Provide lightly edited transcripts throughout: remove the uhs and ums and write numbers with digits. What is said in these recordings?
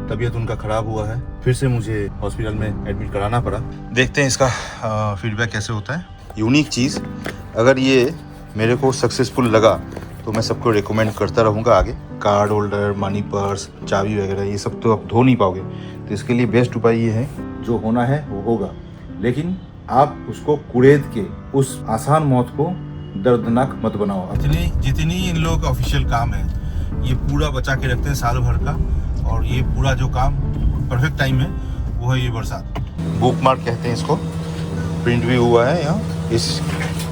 तबीयत उनका ख़राब हुआ है, फिर से मुझे हॉस्पिटल में एडमिट कराना पड़ा। देखते हैं इसका फीडबैक कैसे होता है। यूनिक चीज़, अगर ये मेरे को सक्सेसफुल लगा तो मैं सबको रिकमेंड करता रहूँगा आगे। कार्ड होल्डर, मनी पर्स, चाबी वगैरह ये सब तो आप धो नहीं पाओगे, तो इसके लिए बेस्ट उपाय ये है, जो होना है वो होगा, लेकिन आप उसको कुरेद के उस आसान मौत को दर्दनाक मत बनाओ। जितनी इन लोगों का ऑफिशियल काम है ये पूरा बचा के रखते हैं साल भर का, और ये पूरा जो काम परफेक्ट टाइम है वो है ये बरसात। बुक मार्क कहते हैं इसको, प्रिंट भी हुआ है यहाँ इस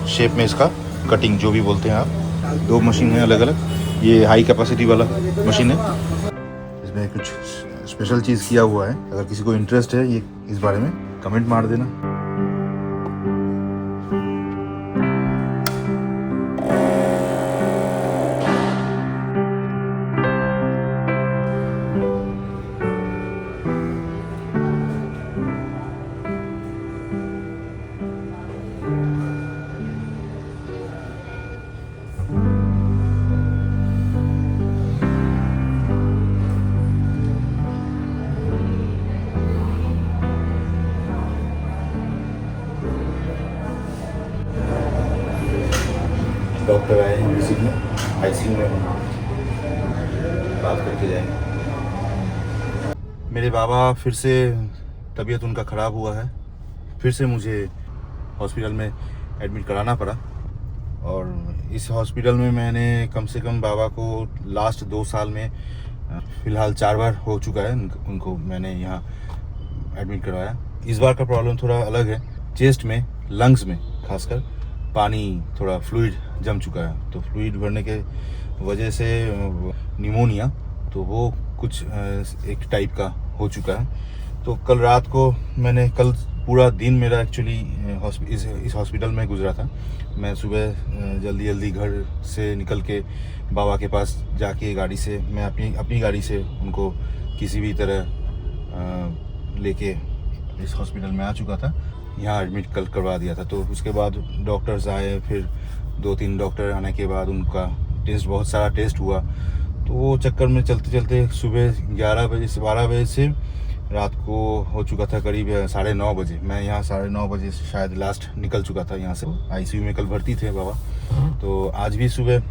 शेप में, इसका कटिंग जो भी बोलते हैं आप। 2 मशीन है अलग अलग, ये हाई कैपेसिटी वाला मशीन है, इसमें कुछ स्पेशल चीज़ किया हुआ है। अगर किसी को इंटरेस्ट है ये इस बारे में कमेंट मार देना। डॉक्टर आए हैं किसी में, आईसीयू में, बात करके जाएंगे। मेरे बाबा फिर से तबीयत उनका ख़राब हुआ है, फिर से मुझे हॉस्पिटल में एडमिट कराना पड़ा। और इस हॉस्पिटल में मैंने कम से कम बाबा को लास्ट 2 साल में फ़िलहाल 4 बार हो चुका है उनको मैंने यहाँ एडमिट करवाया। इस बार का प्रॉब्लम थोड़ा अलग है, चेस्ट में, लंग्स में खासकर पानी थोड़ा फ्लूइड जम चुका है, तो फ्लूइड भरने के वजह से निमोनिया, तो वो कुछ एक टाइप का हो चुका है। तो कल रात को मैंने, कल पूरा दिन मेरा एक्चुअली इस हॉस्पिटल में गुजरा था। मैं सुबह जल्दी घर से निकल के बाबा के पास जाके गाड़ी से, मैं अपनी गाड़ी से उनको किसी भी तरह लेके इस हॉस्पिटल में आ चुका था। यहाँ एडमिट कल करवा दिया था। तो उसके बाद डॉक्टर्स आए, फिर 2-3 डॉक्टर आने के बाद उनका टेस्ट, बहुत सारा टेस्ट हुआ। तो वो चक्कर में चलते चलते सुबह 11 बजे से 12 बजे से रात को हो चुका था करीब 9:30 बजे। मैं यहाँ 9:30 बजे से शायद लास्ट निकल चुका था यहाँ से। आईसीयू में कल भर्ती थे बाबा। तो आज भी सुबह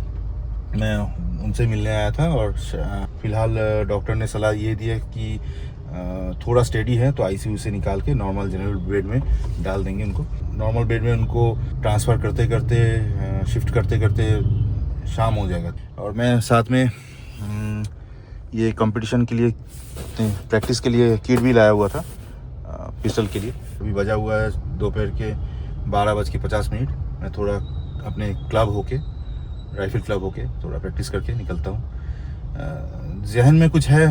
मैं उनसे मिलने आया था, और फिलहाल डॉक्टर ने सलाह ये दी है कि थोड़ा स्टेडी है तो आईसीयू से निकाल के नॉर्मल जनरल बेड में डाल देंगे उनको। नॉर्मल बेड में उनको ट्रांसफ़र करते करते, शिफ्ट करते करते शाम हो जाएगा। और मैं साथ में ये कंपटीशन के लिए, प्रैक्टिस के लिए किट भी लाया हुआ था, पिस्टल के लिए। अभी बजा हुआ है दोपहर के 12:50। मैं थोड़ा अपने क्लब होके, राइफल क्लब होके थोड़ा प्रैक्टिस करके निकलता हूँ। जहन में कुछ है,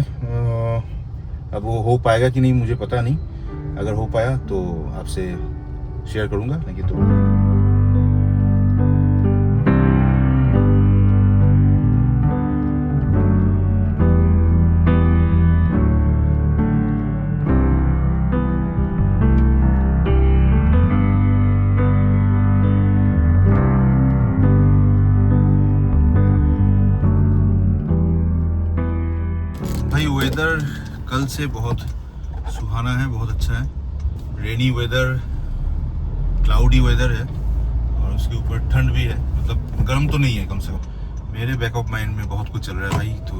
अब वो हो पाएगा कि नहीं मुझे पता नहीं। अगर हो पाया तो आपसे शेयर करूँगा, नहीं तो भाई। वेदर कल से बहुत सुहाना है, बहुत अच्छा है। रेनी वेदर, क्लाउडी वेदर है, और उसके ऊपर ठंड भी है, मतलब गर्म तो नहीं है कम से कम। मेरे बैक ऑफ माइंड में बहुत कुछ चल रहा है भाई। तो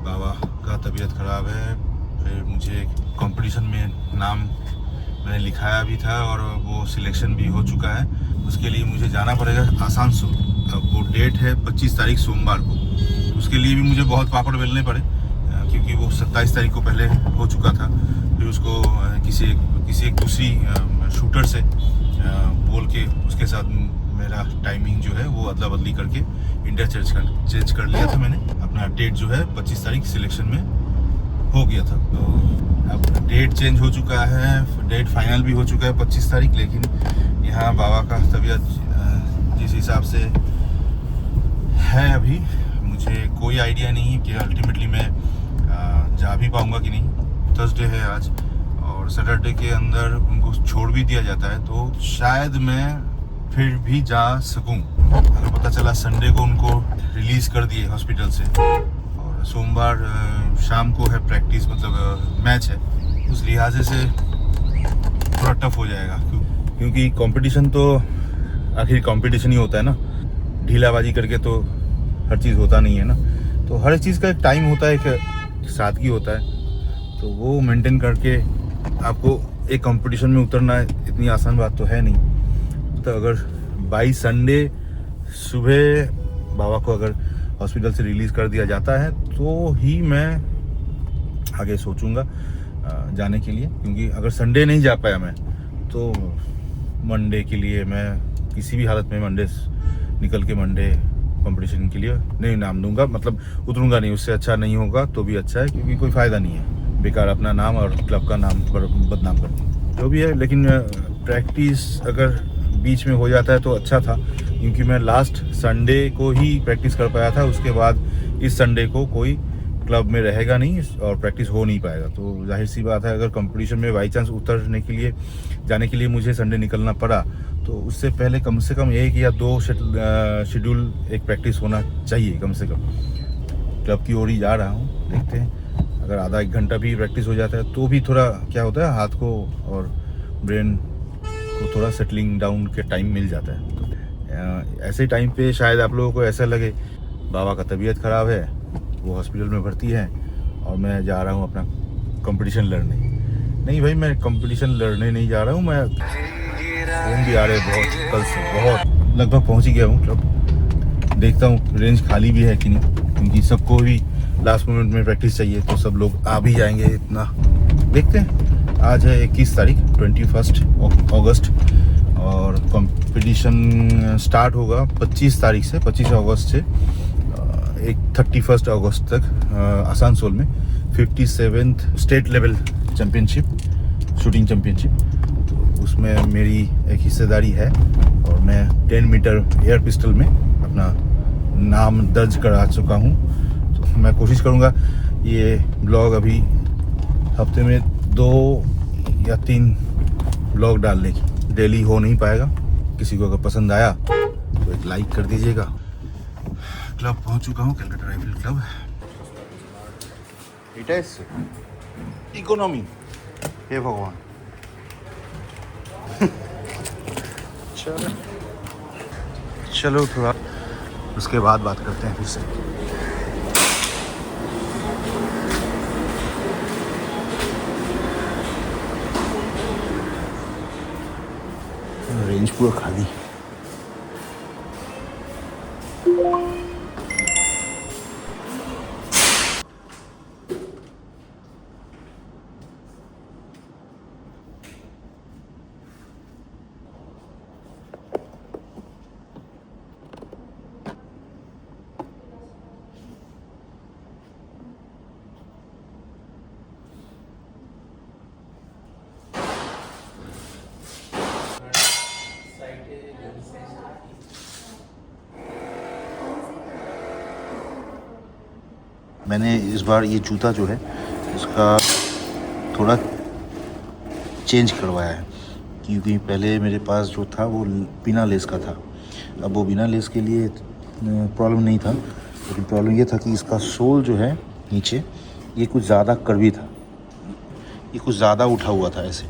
बाबा का तबीयत ख़राब है, फिर मुझे कंपटीशन में नाम मैंने लिखाया भी था और वो सिलेक्शन भी हो चुका है। उसके लिए मुझे जाना पड़ेगा आसानसोल। अब वो डेट है 25 तारीख सोमवार को। उसके लिए भी मुझे बहुत पापड़ बेलने पड़े, क्योंकि वो 27 तारीख को पहले हो चुका था। फिर उसको किसी एक दूसरी शूटर से बोल के उसके साथ मेरा टाइमिंग जो है वो अदला बदली करके इंडिया चेंज कर लिया था मैंने। अपना डेट जो है 25 तारीख सिलेक्शन में हो गया था। तो अब डेट चेंज हो चुका है, डेट फाइनल भी हो चुका है 25 तारीख। लेकिन यहाँ बाबा का तबीयत जिस हिसाब से है अभी, मुझे कोई आइडिया नहीं कि अल्टीमेटली मैं जा भी पाऊँगा कि नहीं। थर्सडे है आज, और सैटरडे के अंदर उनको छोड़ भी दिया जाता है, तो शायद मैं फिर भी जा सकूं। अगर पता चला संडे को उनको रिलीज़ कर दिए हॉस्पिटल से और सोमवार शाम को है प्रैक्टिस, मतलब मैच है, उस लिहाजे से थोड़ा टफ हो जाएगा क्योंकि कंपटीशन तो आखिर कंपटीशन ही होता है ना, ढीलाबाजी करके तो हर चीज़ होता नहीं है ना। तो हर चीज़ का एक टाइम होता है, एक सादगी होता है, तो वो मेंटेन करके आपको एक कंपटीशन में उतरना इतनी आसान बात तो है नहीं। तो अगर बाई संडे सुबह बाबा को अगर हॉस्पिटल से रिलीज़ कर दिया जाता है तो ही मैं आगे सोचूंगा जाने के लिए, क्योंकि अगर संडे नहीं जा पाया मैं तो मंडे के लिए मैं किसी भी हालत में मंडे निकल के मंडे कंपटीशन के लिए नहीं नाम दूंगा, मतलब उतरूंगा नहीं। उससे अच्छा नहीं होगा तो भी अच्छा है, क्योंकि कोई फ़ायदा नहीं है, बेकार अपना नाम और क्लब का नाम पर बदनाम करना जो भी है। लेकिन प्रैक्टिस अगर बीच में हो जाता है तो अच्छा था, क्योंकि मैं लास्ट संडे को ही प्रैक्टिस कर पाया था, उसके बाद इस संडे को कोई क्लब में रहेगा नहीं और प्रैक्टिस हो नहीं पाएगा। तो जाहिर सी बात है, अगर कंपटीशन में बाई चांस उतरने के लिए जाने के लिए मुझे संडे निकलना पड़ा तो उससे पहले कम से कम 1 या 2 शेड्यूल एक प्रैक्टिस होना चाहिए कम से कम। क्लब की ओर ही जा रहा हूँ, देखते हैं अगर आधा 1 घंटा भी प्रैक्टिस हो जाता है तो भी थोड़ा क्या होता है, हाथ को और ब्रेन को थोड़ा सेटलिंग डाउन के टाइम मिल जाता है। तो ऐसे टाइम पे शायद आप लोगों को ऐसा लगे बाबा का तबीयत ख़राब है, वो हॉस्पिटल में भर्ती है और मैं जा रहा हूँ अपना कंपटीशन लड़ने। नहीं भाई, मैं कंपटीशन लड़ने नहीं जा रहा हूँ। मैं फोन भी आ रहे बहुत कल से, बहुत लगभग पहुँच ही गया हूँ क्लब। देखता हूँ रेंज खाली भी है कि नहीं, क्योंकि सबको भी लास्ट मोमेंट में प्रैक्टिस चाहिए, तो सब लोग आ भी जाएंगे इतना। देखते हैं, आज है 21 तारीख 21 अगस्त और कंपटीशन स्टार्ट होगा 25 तारीख से, 25 अगस्त से 31 अगस्त तक आसनसोल में 57th state level championship, shooting championship. तो उसमें मेरी एक हिस्सेदारी है और मैं 10 मीटर एयर पिस्टल में अपना नाम दर्ज करा चुका हूँ। तो मैं कोशिश करूँगा ये ब्लॉग अभी हफ्ते में 2 या 3 ब्लॉग डालने की, डेली हो नहीं पाएगा। किसी को अगर पसंद आया तो एक लाइक कर दीजिएगा। क्लब पहुंच चुका हूँ, कलकत्ता राइफल क्लब। इकोनॉमी, हे भगवान। चलो थोड़ा उसके बाद बात करते हैं फिर से। रेंज पूरा खाली। मैंने इस बार ये जूता जो है इसका थोड़ा चेंज करवाया है, क्योंकि पहले मेरे पास जो था वो बिना लेस का था। अब वो बिना लेस के लिए प्रॉब्लम नहीं था, लेकिन प्रॉब्लम ये था कि इसका सोल जो है नीचे ये कुछ ज़्यादा कर्वी था, ये कुछ ज़्यादा उठा हुआ था ऐसे।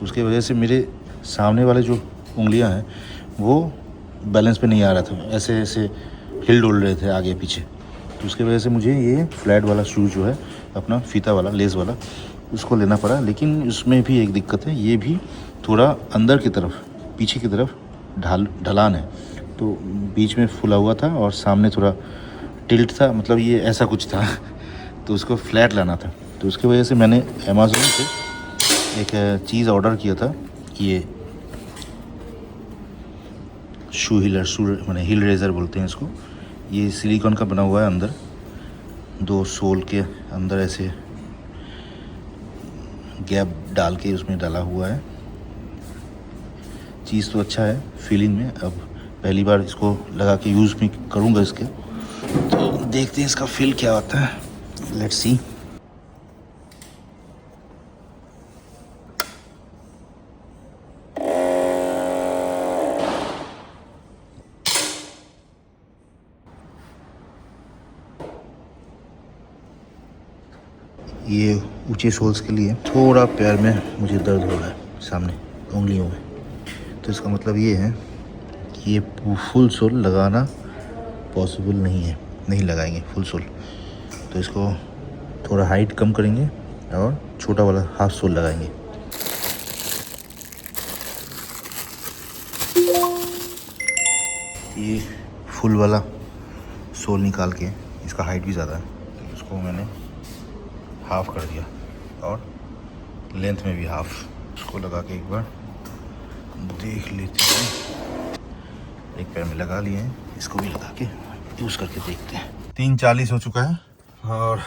उसके वजह से मेरे सामने वाले जो उंगलियां हैं वो बैलेंस पे नहीं आ रहा था, ऐसे ऐसे हिल डुल रहे थे आगे पीछे। तो उसके वजह से मुझे ये फ्लैट वाला शूज़ जो है अपना फीता वाला लेस वाला उसको लेना पड़ा। लेकिन उसमें भी एक दिक्कत है, ये भी थोड़ा अंदर की तरफ पीछे की तरफ ढलान है, तो बीच में फुला हुआ था और सामने थोड़ा टिल्ट था, मतलब ये ऐसा कुछ था। तो उसको फ्लैट लाना था। तो उसकी वजह से मैंने अमेज़ॉन से एक चीज़ ऑर्डर किया था, ये शू माने हिल रेज़र बोलते हैं इसको। ये सिलिकॉन का बना हुआ है, अंदर 2 सोल के अंदर ऐसे गैप डाल के उसमें डाला हुआ है। चीज़ तो अच्छा है फीलिंग में। अब पहली बार इसको लगा के यूज़ भी करूँगा इसके, तो देखते हैं इसका फील क्या होता है। Let's see. ये ऊंचे सोल्स के लिए थोड़ा पैर में मुझे दर्द हो रहा है सामने उंगलियों में, तो इसका मतलब ये है कि ये फुल सोल लगाना पॉसिबल नहीं है, नहीं लगाएंगे फुल सोल। तो इसको थोड़ा हाइट कम करेंगे और छोटा वाला हाफ सोल लगाएंगे। ये फुल वाला सोल निकाल के, इसका हाइट भी ज़्यादा है तो इसको मैंने हाफ कर दिया और लेंथ में भी हाफ। इसको लगा के एक बार देख लेते हैं। एक पैर में लगा लिए हैं, इसको भी लगा के यूज़ करके देखते हैं। 3:40 हो चुका है और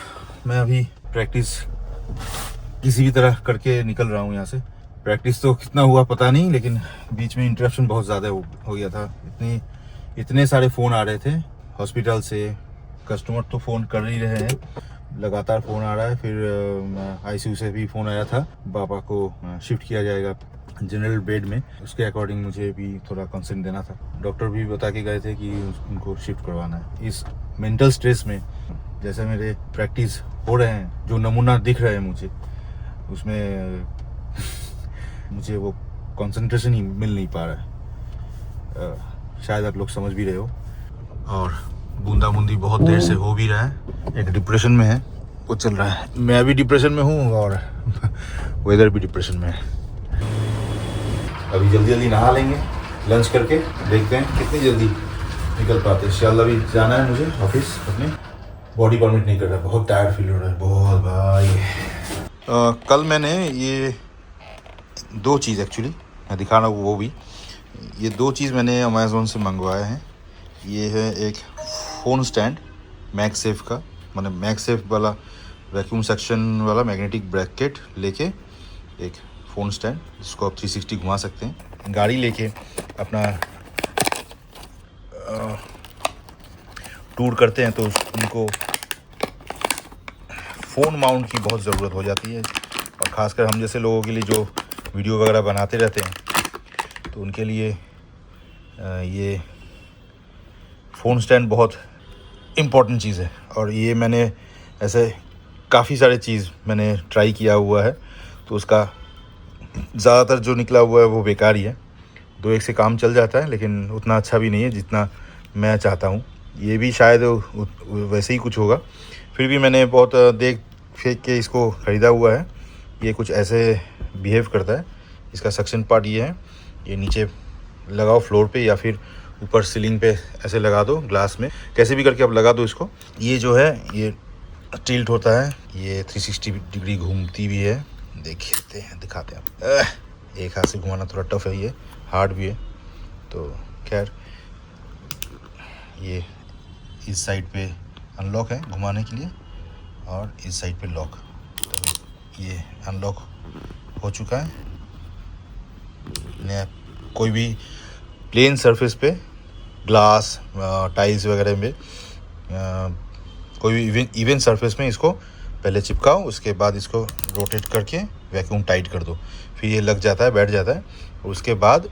मैं अभी प्रैक्टिस किसी भी तरह करके निकल रहा हूँ यहाँ से। प्रैक्टिस तो कितना हुआ पता नहीं, लेकिन बीच में इंटरप्शन बहुत ज़्यादा हो गया था। इतने सारे फ़ोन आ रहे थे हॉस्पिटल से, कस्टमर तो फ़ोन कर ही रहे हैं, लगातार फ़ोन आ रहा है। फिर आईसीयू से भी फ़ोन आया था, पापा को शिफ्ट किया जाएगा जनरल बेड में, उसके अकॉर्डिंग मुझे भी थोड़ा कंसेंट देना था। डॉक्टर भी बता के गए थे कि उनको शिफ्ट करवाना है। इस मेंटल स्ट्रेस में जैसे मेरे प्रैक्टिस हो रहे हैं, जो नमूना दिख रहे हैं मुझे, उसमें मुझे वो कंसंट्रेशन ही मिल नहीं पा रहा है। शायद आप लोग समझ भी रहे हो। और बूंदा बूंदी बहुत देर से हो भी रहा है। एक डिप्रेशन में है, वो चल रहा है। मैं भी डिप्रेशन में हूँ और वेदर भी डिप्रेशन में है। अभी जल्दी जल्दी नहा लेंगे, लंच करके देखते हैं कितनी जल्दी निकल पाते हैं। इंशाल्लाह भी जाना है मुझे ऑफिस, अपने बॉडी परमिट नहीं कर रहा, बहुत टायर्ड फील हो रहा है बहुत भाई। कल मैंने ये 2 चीज़ एक्चुअली मैं दिखा रहा हूँ, वो भी ये 2 चीज़ मैंने अमेज़ोन से मंगवाए हैं। ये है एक फ़ोन स्टैंड मैगसेफ का, मतलब मैगसेफ वाला वैक्यूम सेक्शन वाला मैग्नेटिक ब्रैकेट लेके एक फ़ोन स्टैंड, जिसको आप 360 घुमा सकते हैं। गाड़ी लेके अपना टूर करते हैं तो उनको फ़ोन माउंट की बहुत ज़रूरत हो जाती है, और ख़ासकर हम जैसे लोगों के लिए जो वीडियो वगैरह बनाते रहते हैं तो उनके लिए ये फ़ोन स्टैंड बहुत इम्पॉर्टेंट चीज़ है। और ये मैंने ऐसे काफ़ी सारे चीज़ मैंने ट्राई किया हुआ है, तो उसका ज़्यादातर जो निकला हुआ है वो बेकार ही है। 2-1 से काम चल जाता है, लेकिन उतना अच्छा भी नहीं है जितना मैं चाहता हूँ। ये भी शायद वैसे ही कुछ होगा, फिर भी मैंने बहुत देख फेंक के इसको ख़रीदा हुआ है। ये कुछ ऐसे बिहेव करता है। इसका सक्शन पार्ट ये है, ये नीचे लगाओ फ्लोर पे या फिर ऊपर सीलिंग पे ऐसे लगा दो, ग्लास में कैसे भी करके आप लगा दो इसको। ये जो है ये टिल्ट होता है, ये 360 डिग्री घूमती भी है। देखते हैं, दिखाते हैं आप। एक हाथ से घुमाना थोड़ा टफ है, ये हार्ड भी है। तो खैर ये इस साइड पे अनलॉक है घुमाने के लिए, और इस साइड पे लॉक। तो ये अनलॉक हो चुका है। कोई भी प्लेन सरफेस पे, ग्लास, टाइल्स वगैरह में, कोई भी इवन सरफेस में इसको पहले चिपकाओ, उसके बाद इसको रोटेट करके वैक्यूम टाइट कर दो, फिर ये लग जाता है, बैठ जाता है। उसके बाद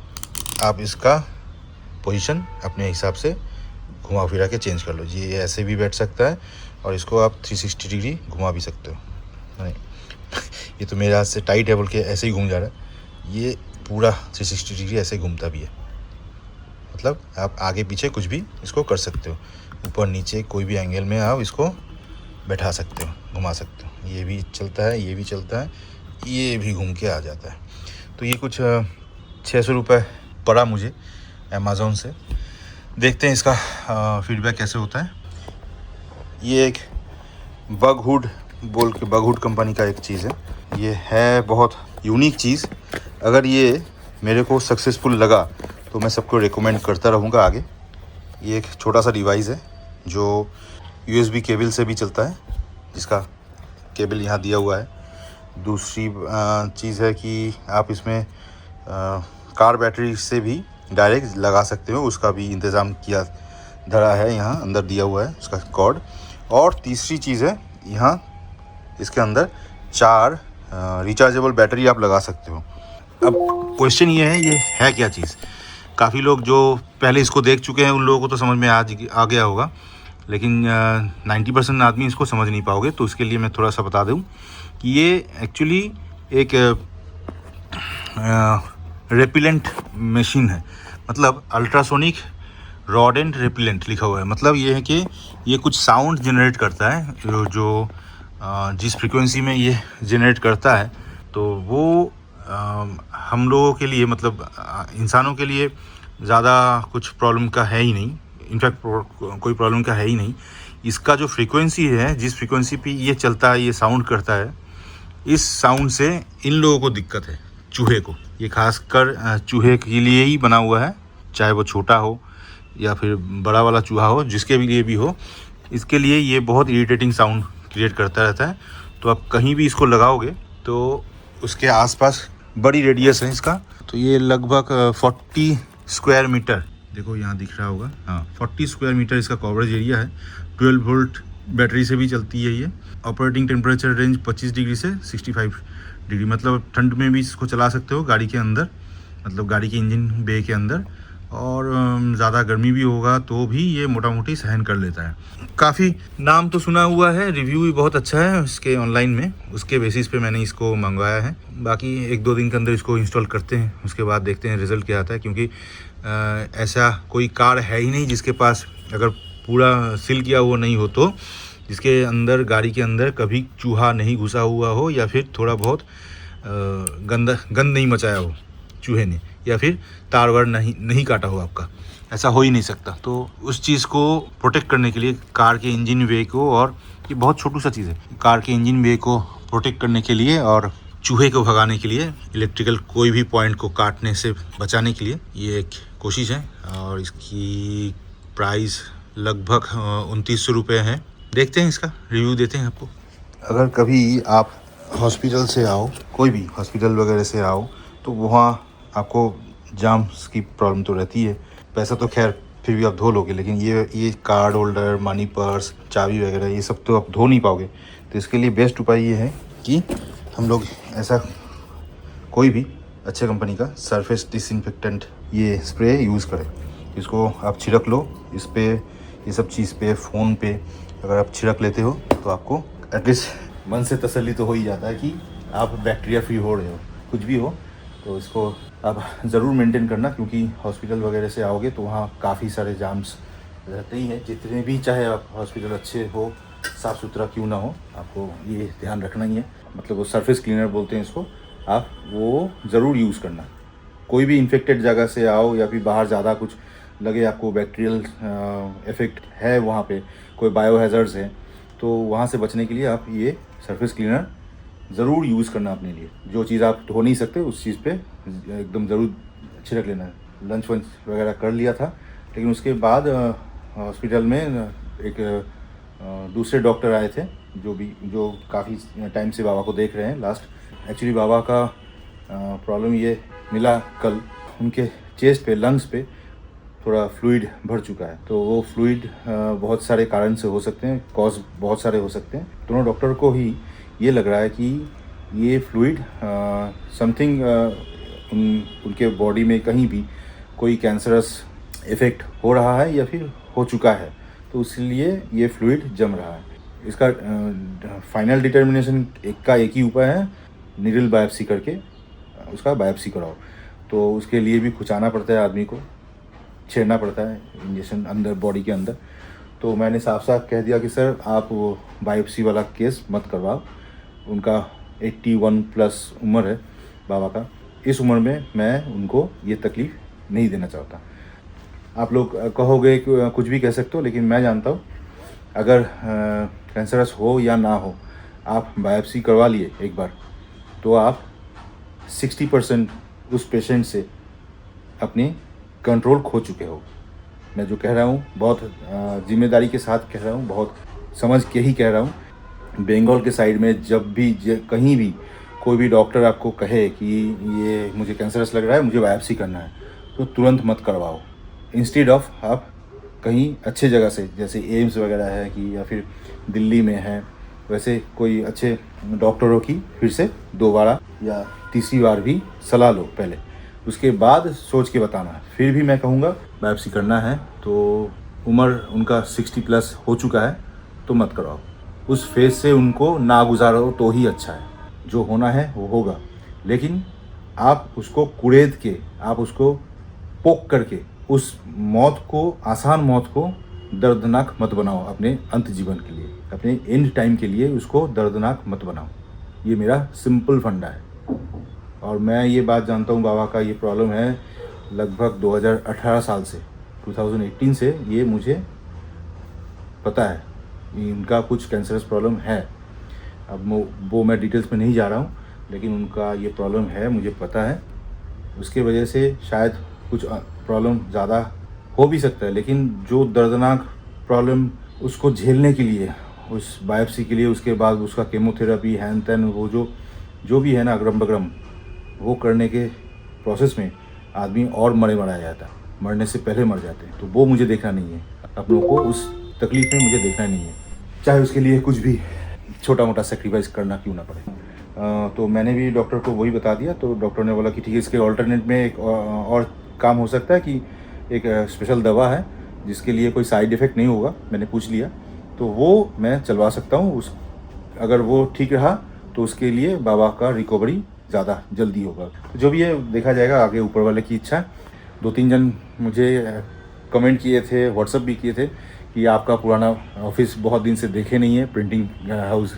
आप इसका पोजीशन अपने हिसाब से घुमा फिरा के चेंज कर लो। ये ऐसे भी बैठ सकता है और इसको आप 360 डिग्री घुमा भी सकते हो। नहीं ये तो मेरे हाथ से टाइट है बोल के ऐसे ही घूम जा रहा है। ये पूरा 360 डिग्री ऐसे घूमता भी है, मतलब आप आगे पीछे कुछ भी इसको कर सकते हो। ऊपर नीचे कोई भी एंगल में आप इसको बैठा सकते हो, घुमा सकते हो। ये भी चलता है, ये भी चलता है, ये भी घूम के आ जाता है। तो ये कुछ 600 रुपये पड़ा मुझे अमेज़ॉन से। देखते हैं इसका फीडबैक कैसे होता है। ये एक बगहुड बोल के, बगहुड कंपनी का एक चीज़ है। ये है बहुत यूनिक चीज़। अगर ये मेरे को सक्सेसफुल लगा तो मैं सबको रिकमेंड करता रहूँगा आगे। ये एक छोटा सा डिवाइस है जो USB केबल से भी चलता है, जिसका केबल यहाँ दिया हुआ है। दूसरी चीज़ है कि आप इसमें कार बैटरी से भी डायरेक्ट लगा सकते हो, उसका भी इंतज़ाम किया धरा है, यहाँ अंदर दिया हुआ है उसका कॉर्ड। और तीसरी चीज़ है, यहाँ इसके अंदर 4 रिचार्जेबल बैटरी आप लगा सकते हो। अब क्वेश्चन ये है क्या चीज़। काफ़ी लोग जो पहले इसको देख चुके हैं उन लोगों को तो समझ में आ गया होगा। लेकिन 90% आदमी इसको समझ नहीं पाओगे। तो इसके लिए मैं थोड़ा सा बता दूं कि ये एक्चुअली एक रेपिलेंट मशीन है। मतलब अल्ट्रासोनिक रॉड एंड रेपिलेंट लिखा हुआ है। मतलब ये है कि ये कुछ साउंड जनरेट करता है, जो जिस फ्रीक्वेंसी में ये जनरेट करता है तो वो हम लोगों के लिए, मतलब इंसानों के लिए ज़्यादा कुछ प्रॉब्लम का है ही नहीं। इनफैक्ट कोई प्रॉब्लम का है ही नहीं। इसका जो फ्रीक्वेंसी है, जिस फ्रीक्वेंसी पे ये चलता है, ये साउंड करता है, इस साउंड से इन लोगों को दिक्कत है, चूहे को। ये खासकर चूहे के लिए ही बना हुआ है, चाहे वो छोटा हो या फिर बड़ा वाला चूहा हो, जिसके भी लिए भी हो। इसके लिए ये बहुत इरिटेटिंग साउंड क्रिएट करता रहता है। तो आप कहीं भी इसको लगाओगे तो उसके आसपास बड़ी रेडियस है इसका। तो ये लगभग 40 स्क्वायर मीटर, देखो यहाँ दिख रहा होगा, हाँ 40 स्क्वायर मीटर इसका कवरेज एरिया है। 12 वोल्ट बैटरी से भी चलती है ये। ऑपरेटिंग टेम्परेचर रेंज 25 डिग्री से 65 डिग्री, मतलब ठंड में भी इसको चला सकते हो गाड़ी के अंदर, मतलब गाड़ी के इंजन बे के अंदर। और ज़्यादा गर्मी भी होगा तो भी ये मोटा मोटी सहन कर लेता है। काफ़ी नाम तो सुना हुआ है, रिव्यू भी बहुत अच्छा है इसके ऑनलाइन में, उसके बेसिस पे मैंने इसको मंगवाया है। बाकी 1-2 दिन के अंदर इसको इंस्टॉल करते हैं, उसके बाद देखते हैं रिज़ल्ट क्या आता है। क्योंकि ऐसा कोई कार है ही नहीं जिसके पास, अगर पूरा सील किया हुआ नहीं हो तो, जिसके अंदर, गाड़ी के अंदर कभी चूहा नहीं घुसा हुआ हो, या फिर थोड़ा बहुत गंद नहीं मचाया हो चूहे ने, या फिर तार वार नहीं काटा हो आपका। ऐसा हो ही नहीं सकता। तो उस चीज़ को प्रोटेक्ट करने के लिए कार के इंजन वे को, और ये बहुत छोटू सा चीज़ है, कार के इंजन वे को प्रोटेक्ट करने के लिए और चूहे को भगाने के लिए, इलेक्ट्रिकल कोई भी पॉइंट को काटने से बचाने के लिए ये एक कोशिश है। और इसकी प्राइस लगभग 2900 रुपये है। देखते हैं, इसका रिव्यू देते हैं आपको। अगर कभी आप हॉस्पिटल से आओ, कोई भी हॉस्पिटल वगैरह से आओ, तो वहाँ आपको जाम्स की प्रॉब्लम तो रहती है। पैसा तो खैर फिर भी आप धो लोगे, लेकिन ये कार्ड होल्डर, मनी पर्स, चाबी वगैरह, ये सब तो आप धो नहीं पाओगे। तो इसके लिए बेस्ट उपाय ये है कि हम लोग ऐसा कोई भी अच्छे कंपनी का सरफेस डिसइंफेक्टेंट ये स्प्रे यूज़ करें। इसको आप छिड़क लो इस पे, ये सब चीज़ पे, फ़ोन पे अगर आप छिड़क लेते हो तो आपको एटलीस्ट मन से तसल्ली तो हो ही जाता है कि आप बैक्टीरिया फ्री हो रहे हो। कुछ भी हो तो इसको आप ज़रूर मेंटेन करना, क्योंकि हॉस्पिटल वगैरह से आओगे तो वहाँ काफ़ी सारे जाम्स रहते ही हैं। जितने भी चाहे आप हॉस्पिटल अच्छे हो, साफ़ सुथरा क्यों ना हो, आपको ये ध्यान रखना ही है। मतलब वो सरफेस क्लीनर बोलते हैं इसको, आप वो ज़रूर यूज़ करना। कोई भी इन्फेक्टेड जगह से आओ या फिर बाहर ज़्यादा कुछ लगे आपको बैक्टीरियल इफेक्ट है, वहाँ पे कोई बायो हैज़र्ड्स है, तो वहाँ से बचने के लिए आप ये सरफेस क्लीनर ज़रूर यूज़ करना अपने लिए। जो चीज़ आप धो नहीं सकते उस चीज़ पे एकदम ज़रूर छिड़क लेना है। लंच वंच वगैरह कर लिया था, लेकिन उसके बाद हॉस्पिटल में एक दूसरे डॉक्टर आए थे जो काफ़ी टाइम से बाबा को देख रहे हैं लास्ट। एक्चुअली बाबा का प्रॉब्लम ये मिला कल, उनके चेस्ट पे, लंग्स पे थोड़ा फ्लूइड भर चुका है। तो वो फ्लूइड बहुत सारे कारण से हो सकते हैं, कॉज बहुत सारे हो सकते हैं। दोनों डॉक्टर को ही ये लग रहा है कि ये फ्लूइड समथिंग उनके बॉडी में कहीं भी कोई कैंसरस इफ़ेक्ट हो रहा है या फिर हो चुका है, तो इसलिए ये फ्लूइड जम रहा है। इसका फाइनल डिटर्मिनेशन एक ही उपाय है, नीडल बायोप्सी करके उसका बायोप्सी कराओ। तो उसके लिए भी खुचाना पड़ता है, आदमी को छेड़ना पड़ता है इंजेक्शन अंदर बॉडी के अंदर। तो मैंने साफ साफ कह दिया कि सर आप वो बायोप्सी वाला केस मत करवाओ। उनका 81 प्लस उम्र है बाबा का, इस उम्र में मैं उनको ये तकलीफ़ नहीं देना चाहता। आप लोग कहोगे कि कुछ भी कह सकते हो, लेकिन मैं जानता हूँ अगर कैंसरस हो या ना हो, आप बायोप्सी करवा लिए एक बार तो आप 60% उस पेशेंट से अपनी कंट्रोल खो चुके हो। मैं जो कह रहा हूँ बहुत जिम्मेदारी के साथ कह रहा हूँ, बहुत समझ के ही कह रहा हूँ। बंगाल के साइड में जब भी कहीं भी कोई भी डॉक्टर आपको कहे कि ये मुझे कैंसरस लग रहा है, मुझे बायोप्सी करना है, तो तुरंत मत करवाओ। इंस्टेड ऑफ आप कहीं अच्छे जगह से, जैसे एम्स वगैरह है कि या फिर दिल्ली में है, वैसे कोई अच्छे डॉक्टरों की फिर से 2 बार या तीसरी बार भी सलाह लो पहले, उसके बाद सोच के बताना। फिर भी मैं कहूँगा बायोप्सी करना है तो उम्र उनका 60 प्लस हो चुका है तो मत कराओ। उस फेज से उनको ना गुजारो तो ही अच्छा है। जो होना है वो होगा, लेकिन आप उसको कुरेद के, आप उसको पोक करके उस मौत को, आसान मौत को दर्दनाक मत बनाओ। अपने अंत जीवन के लिए, अपने एंड टाइम के लिए उसको दर्दनाक मत बनाओ। ये मेरा सिंपल फंडा है। और मैं ये बात जानता हूँ, बाबा का ये प्रॉब्लम है लगभग 2018 साल से, 2018 से ये मुझे पता है इनका कुछ कैंसरस प्रॉब्लम है। अब वो मैं डिटेल्स में नहीं जा रहा हूँ, लेकिन उनका ये प्रॉब्लम है, मुझे पता है। उसके वजह से शायद कुछ प्रॉब्लम ज़्यादा हो भी सकता है, लेकिन जो दर्दनाक प्रॉब्लम उसको झेलने के लिए, उस बायोप्सी के लिए, उसके बाद उसका केमोथेरेपी हैन तैन, वो जो भी है ना अगरम बगरम, वो करने के प्रोसेस में आदमी और मरा जाता है, मरने से पहले मर जाते हैं। तो वो मुझे देखना नहीं है, अपनों को उस तकलीफ में मुझे देखना नहीं है, चाहे उसके लिए कुछ भी छोटा मोटा सेक्रीफाइस करना क्यों ना पड़े। तो मैंने भी डॉक्टर को वही बता दिया। तो डॉक्टर ने बोला कि ठीक है, इसके ऑल्टरनेट में एक और काम हो सकता है कि एक स्पेशल दवा है जिसके लिए कोई साइड इफ़ेक्ट नहीं होगा। मैंने पूछ लिया तो वो मैं चलवा सकता हूँ। अगर वो ठीक रहा तो उसके लिए बाबा का रिकवरी ज़्यादा जल्दी होगा। तो जो भी है देखा जाएगा, आगे ऊपर वाले की इच्छा। 2-3 जन मुझे कमेंट किए थे, व्हाट्सअप भी किए थे कि आपका पुराना ऑफिस बहुत दिन से देखे नहीं है, प्रिंटिंग हाउस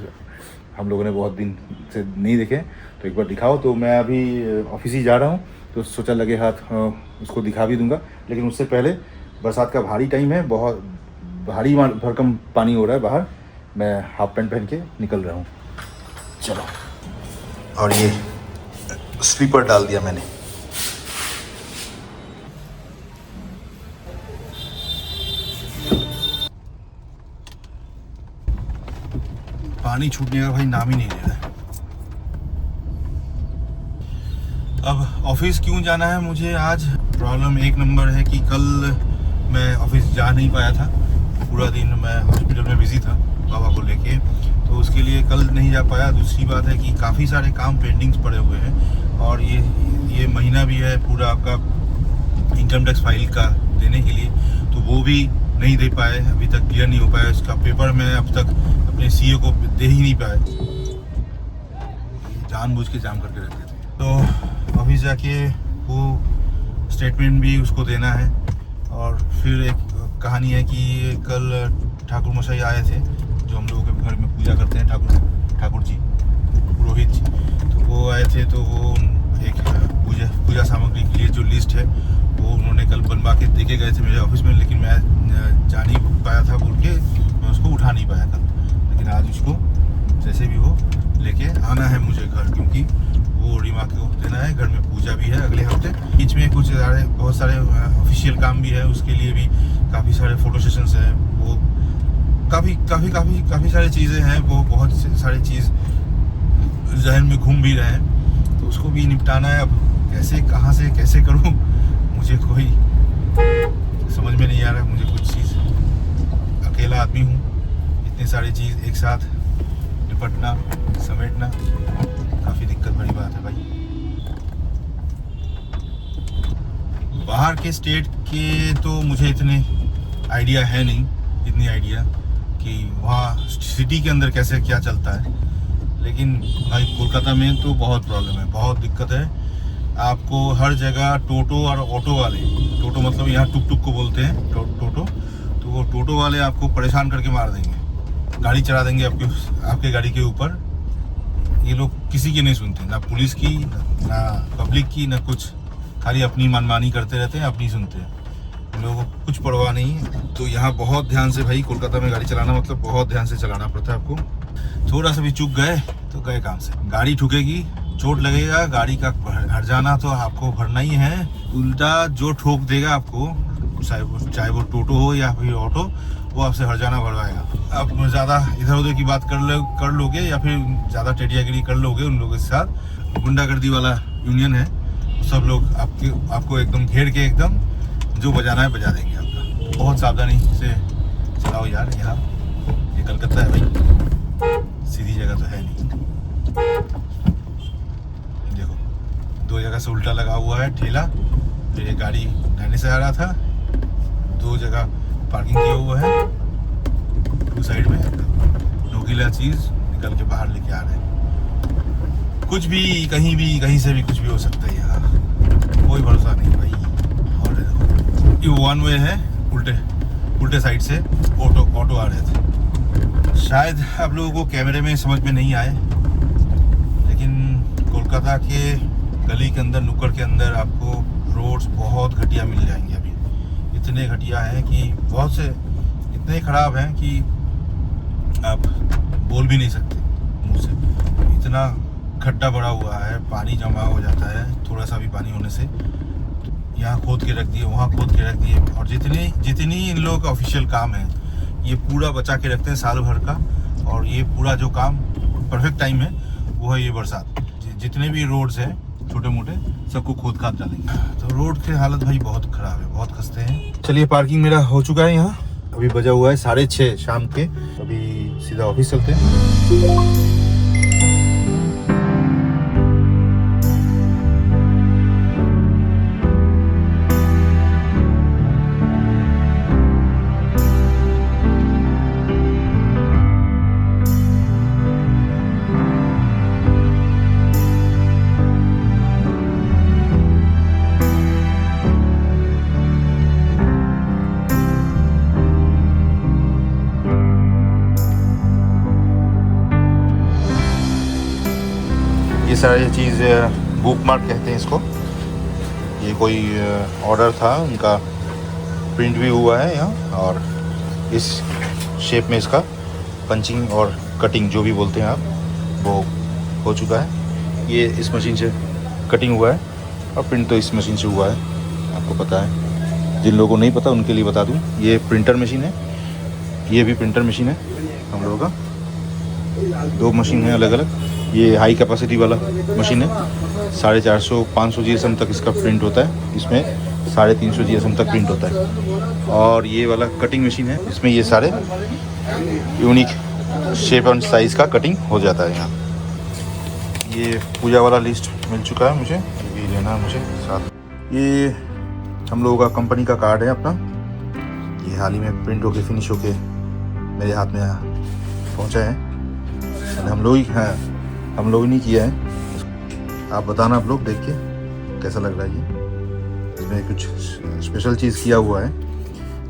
हम लोगों ने बहुत दिन से नहीं देखे, तो एक बार दिखाओ। तो मैं अभी ऑफिस ही जा रहा हूँ, तो सोचा लगे हाथ उसको दिखा भी दूंगा। लेकिन उससे पहले, बरसात का भारी टाइम है, बहुत भारी भरकम पानी हो रहा है बाहर, मैं हाफ पैंट पहन के निकल रहा हूँ। चलो, और ये स्लीपर डाल दिया मैंने। पानी छूटने का भाई नाम ही नहीं ले रहा है। अब ऑफिस क्यों जाना है मुझे आज? प्रॉब्लम एक नंबर है कि कल मैं ऑफिस जा नहीं पाया था, पूरा दिन मैं हॉस्पिटल में बिजी था बाबा को लेके, तो उसके लिए कल नहीं जा पाया। दूसरी बात है कि काफ़ी सारे काम पेंडिंग्स पड़े हुए हैं, और ये महीना भी है पूरा आपका इनकम टैक्स फाइल का देने के लिए, तो वो भी नहीं दे पाए, अभी तक क्लियर नहीं हो पाया। इसका पेपर मैं अब तक अपने सीईओ को दे ही नहीं पाए, जानबूझ के जाम करके रखते थे। तो ऑफिस जाके वो स्टेटमेंट भी उसको देना है। और फिर एक कहानी है कि कल ठाकुर मशाई आए थे, जो हम लोगों के घर में पूजा करते हैं, ठाकुर जी, पुरोहित जी, तो वो आए थे। तो वो एक पूजा सामग्री के लिए जो लिस्ट है वो उन्होंने कल बनवा के दे के गए थे मेरे ऑफिस में, लेकिन मैं जा नहीं पाया था बोल के मैं उसको उठा नहीं पाया कल। लेकिन आज उसको जैसे भी हो लेके आना है मुझे घर, क्योंकि वो रीमा को देना है। घर में पूजा भी है अगले हफ्ते, बीच में कुछ बहुत सारे ऑफिशियल काम भी है, उसके लिए भी काफ़ी सारे फ़ोटो सेशंस हैं, वो काफ़ी सारी चीज़ें हैं, वो बहुत सारी चीज़ जहन में घूम भी रहे हैं, तो उसको भी निपटाना है। अब कैसे, कहाँ से कैसे करूँ, मुझे कोई समझ में नहीं आ रहा है। मुझे कुछ चीज़, अकेला आदमी हूँ, इतनी सारी चीज़ एक साथ निपटना, समेटना काफ़ी दिक्कत भरी बात है भाई। बाहर के स्टेट के तो मुझे इतने आइडिया है नहीं, इतनी आइडिया कि वहाँ सिटी के अंदर कैसे क्या चलता है। लेकिन भाई कोलकाता में तो बहुत प्रॉब्लम है, बहुत दिक्कत है। आपको हर जगह टोटो और ऑटो वाले, टोटो मतलब यहाँ टुक टुक को बोलते हैं टोटो, तो वो टोटो वाले आपको परेशान करके मार देंगे, गाड़ी चला देंगे आपके गाड़ी के ऊपर। ये लोग किसी की नहीं सुनते, ना पुलिस की, ना पब्लिक की, ना कुछ, खाली अपनी मनमानी करते रहते हैं, अपनी सुनते हैं, इन लोगों को कुछ परवाह नहीं है। तो यहाँ बहुत ध्यान से भाई, कोलकाता में गाड़ी चलाना मतलब बहुत ध्यान से चलाना पड़ता है आपको। थोड़ा सा भी चूक गए तो गए काम से, गाड़ी ठुकेगी, चोट लगेगा, गाड़ी का हर्जाना तो आपको भरना ही है। उल्टा जो ठोक देगा आपको, चाहे वो टोटो हो या फिर ऑटो, वो आपसे हर्जाना भरवाएगा। आप ज़्यादा इधर उधर की बात कर लोगे या फिर ज़्यादा टेटियागिरी कर लोगे उन लोगों के साथ, गुंडागर्दी वाला यूनियन है, सब लोग आपको एकदम घेर के एकदम जो बजाना है बजा देंगे आपका। बहुत सावधानी से चलाओ यार, यहाँ ये कलकत्ता है भाई, सीधी जगह तो है नहीं। देखो 2 जगह से उल्टा लगा हुआ है ठेला, फिर ये गाड़ी दाहिने से आ रहा था, 2 जगह पार्किंग किया हुआ है टू साइड में, नोकीला चीज़ निकल के बाहर लेके आ रहे हैं। कुछ भी कहीं भी कहीं से भी कुछ भी हो सकता है यहाँ, कोई भरोसा नहीं भाई। और ये वन वे है, उल्टे साइड से ऑटो आ रहे थे। शायद आप लोगों को कैमरे में समझ में नहीं आए, लेकिन कोलकाता के गली के अंदर, नुक्कड़ के अंदर आपको रोड्स बहुत घटिया मिल जाएंगे। अभी इतने घटिया हैं कि बहुत से इतने ख़राब हैं कि आप बोल भी नहीं सकते मुंह से। इतना खड्डा बड़ा हुआ है, पानी जमा हो जाता है थोड़ा सा भी पानी होने से। यहाँ खोद के रख दिए, वहाँ खोद के रख दिए। और जितनी इन लोगों का ऑफिशियल काम है ये पूरा बचा के रखते हैं साल भर का। और ये पूरा जो काम परफेक्ट टाइम है वो है ये बरसात। जितने भी रोड्स हैं छोटे मोटे सबको खोद खाद डालेंगे। तो रोड की हालत भाई बहुत ख़राब है, बहुत खस्ते हैं। चलिए पार्किंग मेरा हो चुका है यहाँ। अभी बजा हुआ है 6:30 शाम के। अभी सीधा ऑफिस चलते हैं। ये सारी चीज़ बुक मार्क कहते हैं इसको। ये कोई ऑर्डर था उनका, प्रिंट भी हुआ है यहाँ। और इस शेप में इसका पंचिंग और कटिंग जो भी बोलते हैं आप वो हो चुका है। ये इस मशीन से कटिंग हुआ है और प्रिंट तो इस मशीन से हुआ है, आपको पता है। जिन लोगों को नहीं पता उनके लिए बता दूँ, ये प्रिंटर मशीन है, ये भी प्रिंटर मशीन है हम लोगों का। 2 मशीन है अलग अलग। ये हाई कैपेसिटी वाला मशीन है, 450-500 GSM तक इसका प्रिंट होता है। इसमें 350 GSM तक प्रिंट होता है। और ये वाला कटिंग मशीन है, इसमें ये सारे यूनिक शेप एंड साइज़ का कटिंग हो जाता है यहाँ। ये पूजा वाला लिस्ट मिल चुका है मुझे, ये भी लेना है मुझे साथ। ये हम लोगों का कंपनी का कार्ड है अपना। ये हाल ही में प्रिंट होके फिनिश होके मेरे हाथ में पहुँचा है। हम लोग नहीं किया है। आप बताना, आप लोग देख के कैसा लग रहा है। ये इसमें कुछ स्पेशल चीज़ किया हुआ है।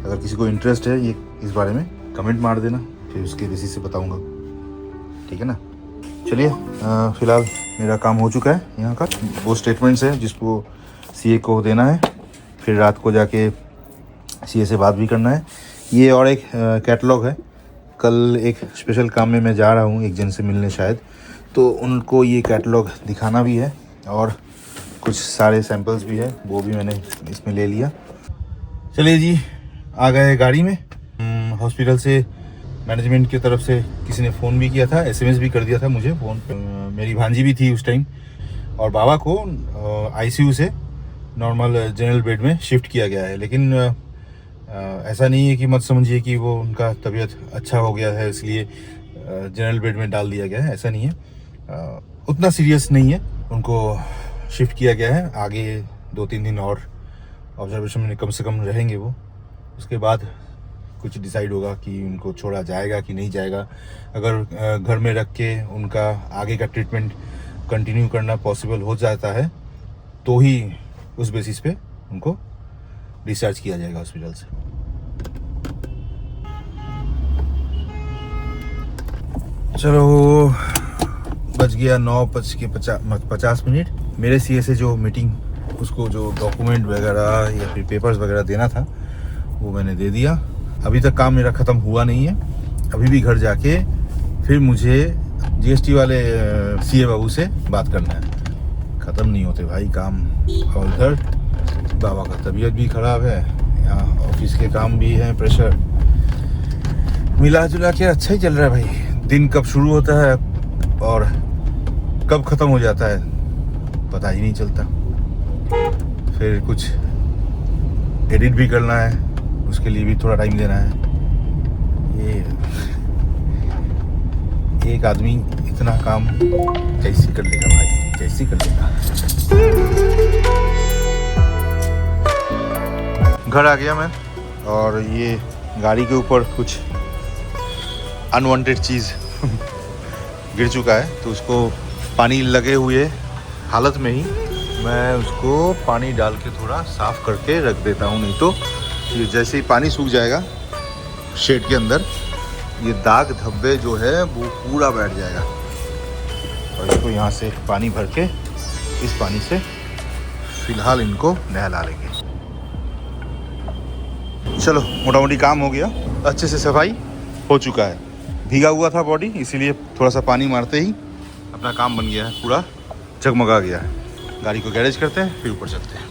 अगर किसी को इंटरेस्ट है ये इस बारे में कमेंट मार देना, फिर उसके बेसिस से बताऊंगा, ठीक है ना। चलिए फ़िलहाल मेरा काम हो चुका है यहाँ का। वो स्टेटमेंट्स है जिसको सीए को देना है, फिर रात को जाके सीए से बात भी करना है। ये और एक कैटलॉग है। कल एक स्पेशल काम में मैं जा रहा हूँ एक जन से मिलने शायद, तो उनको ये कैटलॉग दिखाना भी है और कुछ सारे सैंपल्स भी है, वो भी मैंने इसमें ले लिया। चलिए जी, आ गए गाड़ी में। हॉस्पिटल से मैनेजमेंट की तरफ से किसी ने फ़ोन भी किया था, एसएमएस भी कर दिया था मुझे फ़ोन। मेरी भांजी भी थी उस टाइम। और बाबा को आईसीयू से नॉर्मल जनरल बेड में शिफ्ट किया गया है। लेकिन ऐसा नहीं है कि मत समझिए कि वो उनका तबीयत अच्छा हो गया है इसलिए जनरल बेड में डाल दिया गया है, ऐसा नहीं है। उतना सीरियस नहीं है, उनको शिफ्ट किया गया है। आगे 2-3 दिन और ऑब्जर्वेशन में कम से कम रहेंगे वो। उसके बाद कुछ डिसाइड होगा कि उनको छोड़ा जाएगा कि नहीं जाएगा। अगर घर में रख के उनका आगे का ट्रीटमेंट कंटिन्यू करना पॉसिबल हो जाता है तो ही उस बेसिस पे उनको डिस्चार्ज किया जाएगा हॉस्पिटल से। चलो, बज गया 9:50। मेरे सीए से जो मीटिंग, उसको जो डॉक्यूमेंट वगैरह या फिर पेपर्स वगैरह देना था वो मैंने दे दिया। अभी तक काम मेरा ख़त्म हुआ नहीं है। अभी भी घर जाके फिर मुझे जीएसटी वाले सीए बाबू से बात करना है। ख़त्म नहीं होते भाई काम। और इधर बाबा का तबीयत भी ख़राब है, यहाँ ऑफिस के काम भी है, प्रेशर मिला जुला के अच्छा ही चल रहा है भाई। दिन कब शुरू होता है और कब ख़त्म हो जाता है पता ही नहीं चलता। फिर कुछ एडिट भी करना है, उसके लिए भी थोड़ा टाइम देना है। ये एक आदमी इतना काम कैसे कर लेगा भाई, कैसे कर लेगा। घर आ गया मैं, और ये गाड़ी के ऊपर कुछ अनवांटेड चीज़ गिर चुका है, तो उसको पानी लगे हुए हालत में ही मैं उसको पानी डाल के थोड़ा साफ़ करके रख देता हूँ। नहीं तो ये जैसे ही पानी सूख जाएगा शेड के अंदर, ये दाग धब्बे जो है वो पूरा बैठ जाएगा। और इसको यहाँ से पानी भर के इस पानी से फ़िलहाल इनको नहला लेंगे। चलो मोटा मोटी काम हो गया, अच्छे से सफाई हो चुका है। भीगा हुआ था बॉडी, इसीलिए थोड़ा सा पानी मारते ही अपना काम बन गया है, पूरा जगमगा गया है। गाड़ी को गैरेज करते हैं, फिर ऊपर चलते हैं।